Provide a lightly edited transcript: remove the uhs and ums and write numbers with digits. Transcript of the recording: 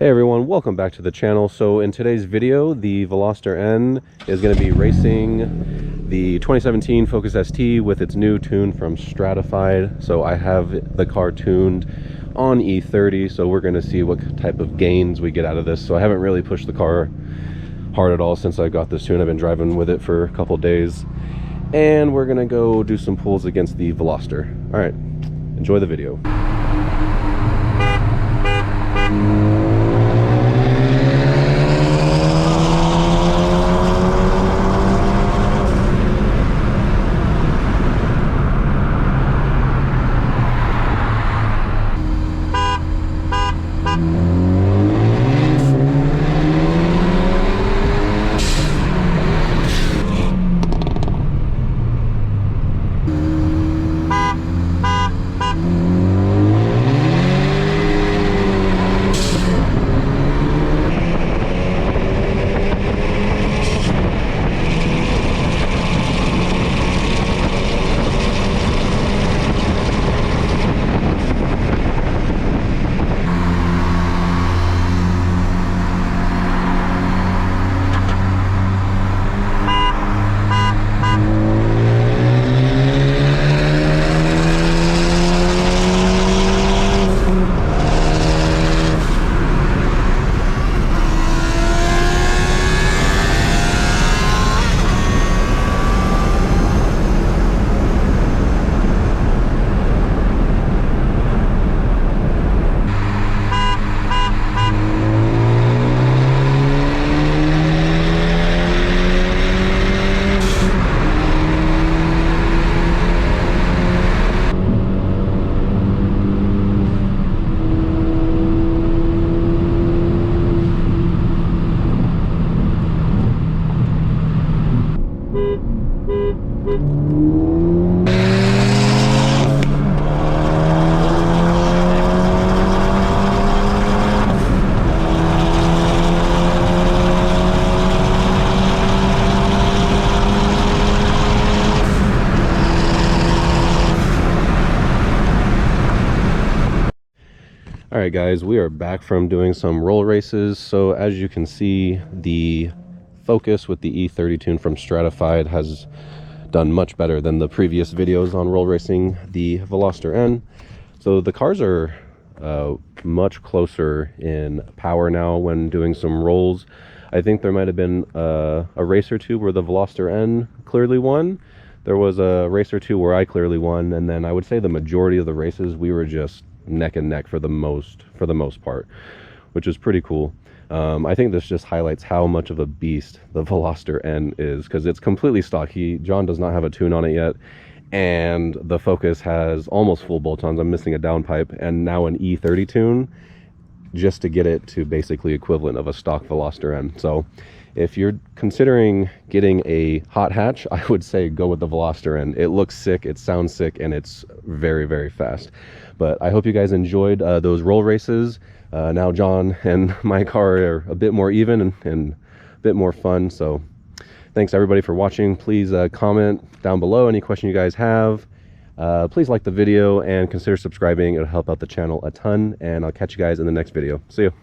Hey everyone, welcome back to the channel. So in today's video, the Veloster N is going to be racing the 2017 Focus ST with its new tune from Stratified. So I have the car tuned on E30, so we're going to see what type of gains we get out of this. So I haven't really pushed the car hard at all since I got this tune. I've been driving with it for a couple days, and we're going to go do some pulls against the Veloster. All right, enjoy the video. Alright guys, we are back from doing some roll races. So as you can see, the Focus with the E30 tune from Stratified has done much better than the previous videos on roll racing the Veloster N. So the cars are much closer in power now when doing some rolls. I think there might have been a race or two where the Veloster N clearly won. There was a race or two where I clearly won, and then I would say the majority of the races we were just neck and neck for the most part, which is pretty cool. I think this just highlights how much of a beast the Veloster N is, because it's completely stock. John does not have a tune on it yet, and the Focus has almost full bolt-ons. I'm missing a downpipe, and now an E30 tune just to get it to basically equivalent of a stock Veloster N. So if you're considering getting a hot hatch, I would say go with the Veloster N. It looks sick, it sounds sick, and it's very, very fast. But I hope you guys enjoyed those roll races. Now John and my car are a bit more even and a bit more fun. So thanks everybody for watching. Please comment down below any question you guys have. Please like the video and consider subscribing. It'll help out the channel a ton. And I'll catch you guys in the next video. See you.